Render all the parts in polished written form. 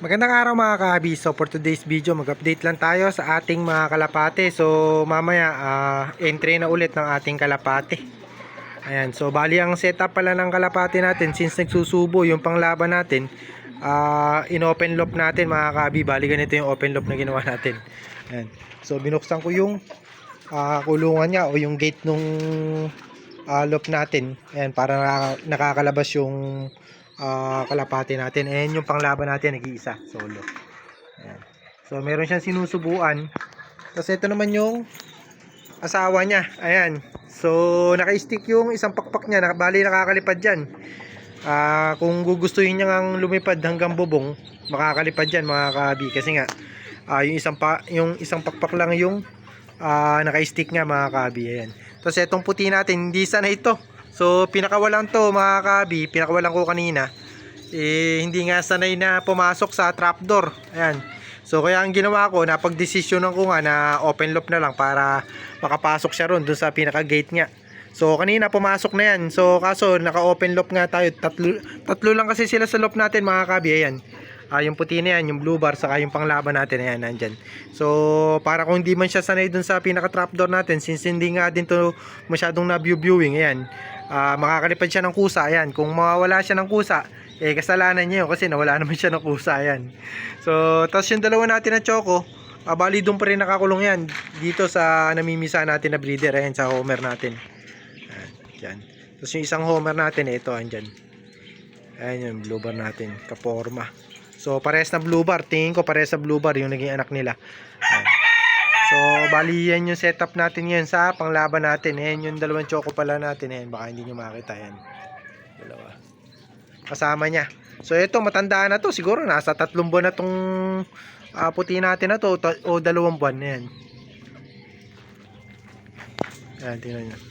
Magandang araw mga kahabi. So for today's video, mag-update lang tayo sa ating mga kalapate. So mamaya entry na ulit ng ating kalapate. Ayan, so bali ang setup pala ng kalapate natin since nagsusubo yung panglaban natin, in-open loop natin mga kahabi. Bali ganito yung open loop na ginawa natin. Ayan. So binuksan ko yung kulungan niya o yung gate nung loop natin. Ayan, para nakakalabas yung kalapate natin. Ayan yung panglaban natin, nag-iisa, solo. Ayan. So meron siyang sinusubuan. Tapos ito naman yung asawa niya. Ayan. So naka-stick yung isang pakpak niya, bali nakakalipad dyan. Kung gugustuhin niya ngang lumipad hanggang bubong, makakalipad dyan mga kabi. Kasi nga yung isang pakpak lang yung naka-stick nga mga kabi. Ayan. Tapos itong puti natin, hindi sana ito. So pinakawalan to mga kabi, pinakawalan ko kanina. Hindi nga sanay na pumasok sa trapdoor. Ayan. So kaya ang ginawa ko, napagdesisyonan ko nga na open loop na lang para makapasok siya ron dun sa pinaka gate niya. So kanina pumasok na yan. So kaso naka open loop nga tayo. Tatlo lang kasi sila sa loop natin mga kabi. Ayan. Yung puti na yan, yung blue bar, saka yung panglaban natin, ayan, nandyan. So para kung hindi man siya sanay dun sa pinaka trapdoor natin, since hindi nga din to masyadong na viewing, ayan, makakalipad siya ng kusa. Ayan, kung mawawala siya ng kusa, kasalanan niya yun kasi nawala naman siya ng kusa. Ayan. So tapos yung dalawa natin na choco, bali doon pa rin nakakulong yan dito sa namimisa natin na breeder. Ayan, sa homer natin. Ayan, dyan. Tapos yung isang homer natin, ito, andyan. Ayan yung blue bar natin, kaporma. So parehas na blue bar, tingin ko parehas na blue bar yung naging anak nila. Ayan. So bali yan yung setup natin ngayon sa panglaban natin. Ayan yung dalawang choco pala natin. Ayan, baka hindi nyo makita yan. Dalawa. Kasama niya. So ito, matandaan na to. Siguro nasa 3 buwan na tong puti natin na to. O 2 buwan na yan. Ayan, tingnan nyo.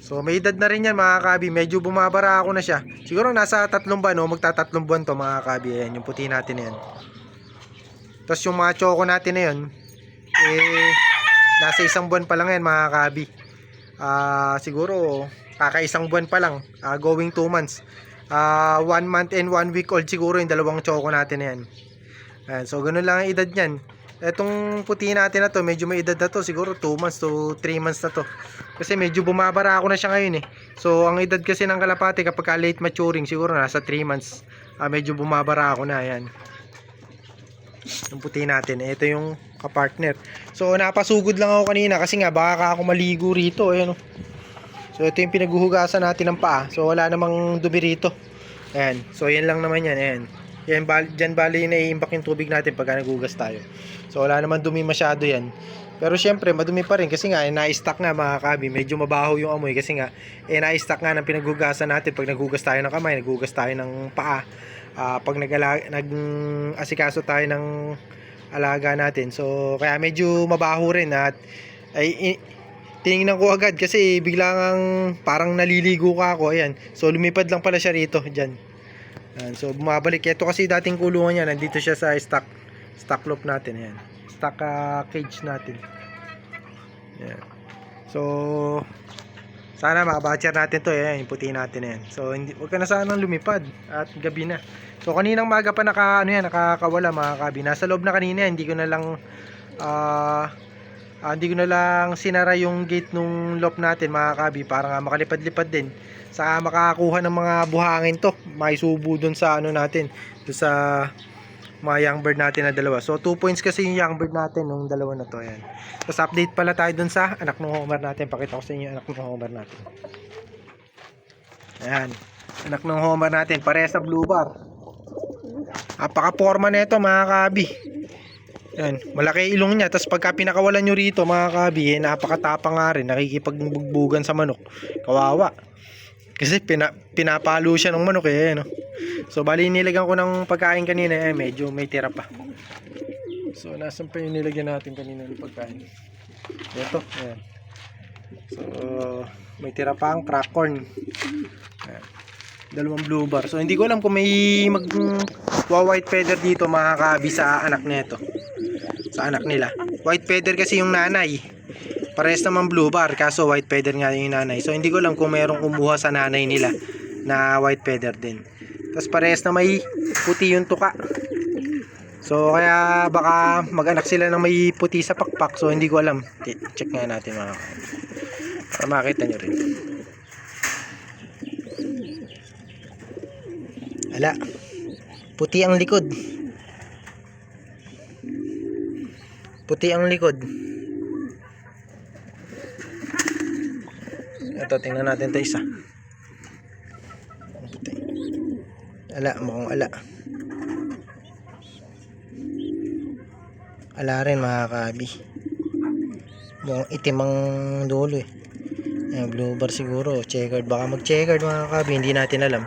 So may edad na rin yan mga kabi. Medyo bumabara ako na siya. Siguro nasa 3 buwan o magta 3 buwan to mga kabi. Ayan yung puti natin na yan. Tapos yung mga choco natin na yun, nasa 1 buwan pa lang yan mga kabi. Siguro kaka-1 buwan pa lang, going 2 months. 1 month and 1 week old siguro yung dalawang choco natin na yan. Ayan, so ganun lang ang edad niyan. Etong puti natin na to, medyo may edad na to, siguro 2 months to 3 months na to. Kasi medyo bumabara ako na siya ngayon eh. So ang edad kasi ng kalapate kapag late maturing, siguro nasa 3 months. Medyo bumabara ako na, ayan. Yung puti natin, ito yung kapartner. So napasugod lang ako kanina kasi nga baka ako maligo rito, ayan oh. So ito yung pinaghuhugasan natin ng paa. So wala namang dumi rito. Ayan, so yan lang naman yan, ayan. Yan, dyan bali naiimbak yung tubig natin pagka nagugas tayo. So wala naman dumi masyado yan. Pero syempre madumi pa rin kasi nga na-stack nga mga kabi. Medyo mabaho yung amoy kasi nga na-stack nga ng pinaghugasan natin. Pag naghugas tayo ng kamay, naghugas tayo ng paa, pag nag-asikaso tayo ng alaga natin. So kaya medyo mabaho rin. At tinignan ko agad kasi biglang parang naliligo ka ako. Ayan. So lumipad lang pala siya rito dyan. So bumabalik. Ito kasi dating kulungan niya, nandito siya sa stock loop natin. Ayan. Stock cage natin. Ayan. So sana makabatcher natin to. Ayan, yung puti natin. Ayan. So huwag ka na sanang lumipad at gabi na. So kaninang maga pa nakakawala mga kabi. Nasa loob na kanina, hindi ko na lang sinara yung gate nung loop natin mga kabi para nga makalipad-lipad din. Saka makakuha ng mga buhangin to, may subo dun sa natin, dun sa mga young bird natin na dalawa. So 2 points kasi yung young bird natin nung dalawa na to. Ayan. Tapos update pala tayo dun sa anak ng homer natin. Pakita ko sa inyo yung anak ng homer natin. Ayan, anak ng homer natin, parehas sa blue bar. Apaka-forma na ito mga kabi. Yan, malaki ilong niya. Tapos pagka pinakawalan nyo rito mga kabi, napakatapang nga rin, nakikipagbugbugan sa manok. Kawawa kasi pinapalo siya ng manok no? So bali nilagyan ko ng pagkain kanina, medyo may tira pa. So nasan pa yung nilagyan natin kanina ng pagkain? Ito, ayan. So may tira pa ang crack corn. Ayan. 2 blue bar. So hindi ko alam kung may white feather dito mga kabi sa anak nito. Sa anak nila. White feather kasi yung nanay. Parehas naman blue bar, kaso white feather nga yung nanay. So hindi ko alam kung mayroong kumuha sa nanay nila na white feather din. Tapos parehas na may puti yung tuka. So kaya baka mag-anak sila ng may puti sa pakpak. So hindi ko alam. Check nga natin mga kabi. Para makita nyo rin. Ala. Puti ang likod. Puti ang likod. Ito, tingnan natin ito isa. Puti. Ala, mukhang ala. Ala rin mga kabi. Mukhang itim ang dulo eh. Blue bar siguro, checkered. Baka mag-checkered mga kabi, hindi natin alam.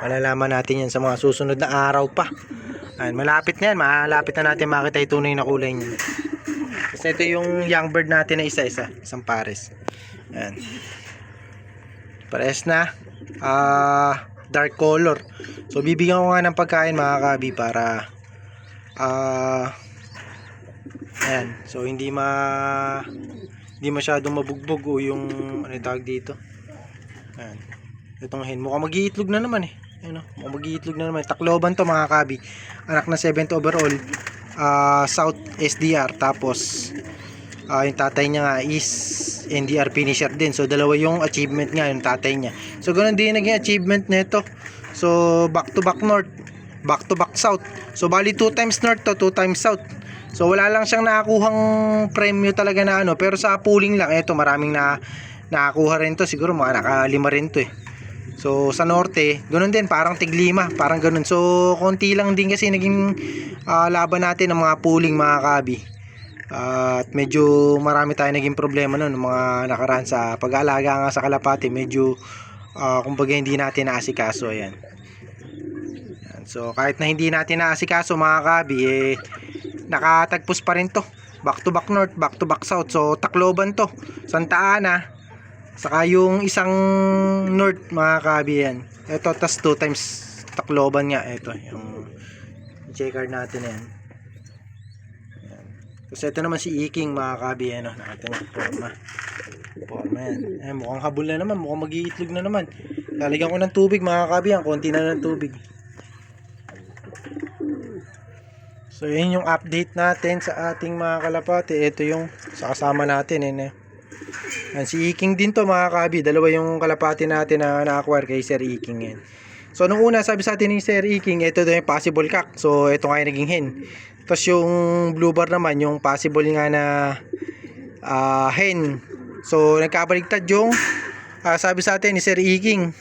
Malalaman natin yan sa mga susunod na araw pa. Ayan, malapit na yan. Malapit na natin makita yung tunay na kulay niya. Kasi ito yung young bird natin na isa-isa. Isang pares. Ayan. Pares na. Dark color. So bibigyan ko nga ng pagkain mga kabi para ayan. So hindi masyadong mabugbog o yung ano tawag dito. Ayan. Itong hen. Mukhang mag-iitlog na naman eh. Ayan, mukhang mag-iitlog na naman. Tacloban to mga kabi. Anak na 7th overall. South SDR. Tapos yung tatay niya nga is NDR finisher din. So dalawa yung achievement nga yung tatay niya. So ganoon din naging achievement nito. So back to back north, back to back south. So bali 2 times north to 2 times south. So wala lang siyang nakakuhang premyo talaga na ano, pero sa pooling lang ito maraming nakakuha rin to. Siguro mga naka-5 rin to eh. So sa norte, ganoon din parang tig-5, parang ganoon. So konti lang din kasi naging laban natin ng mga pooling mga kabi. At medyo marami tayong naging problema noon mga nakaraan sa pag-aalaga nga sa kalapati. Medyo kumbaga hindi natin naasikaso. Ayan. So kahit na hindi natin naasikaso mga kabi nakatagpos pa rin to. Back to back north, back to back south. So Tacloban to, Santa Ana, saka yung isang north mga kabi yan. Ito tas 2 times Tacloban nga. Ito yung checker natin yan. Kasi ito naman si Iking mga kabi, ano, nakita niya, forma yan. Mukhang habol na naman, mukhang mag-iitlog na naman. Lalagyan ko ng tubig mga kabi, konti na ng tubig. So yun yung update natin sa ating mga kalapati. Ito yung sa kasama natin yan, si Iking din to mga kabi. Dalawa yung kalapati natin na na-acquire kay Sir Iking yan. So nung una sabi sa atin ni Sir Iking, ito daw yung possible cock. So ito nga yung naging hen. Tapos yung blue bar naman, yung possible nga na hen. So nagkabaligtad yung sabi sa atin ni Sir Iking.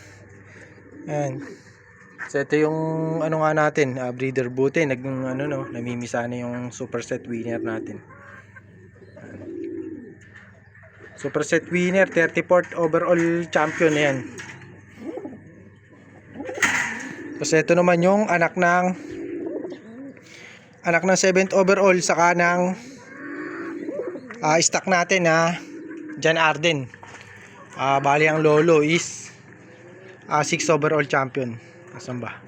Ayan. So ito yung ano nga natin, breeder buti, namimisa na yung super set winner natin. Super set winner, 34th overall champion yan. Tapos ito naman yung anak ng 7th overall saka ng stock natin na John Arden. Bali ang lolo is 6th overall champion. Asan ba?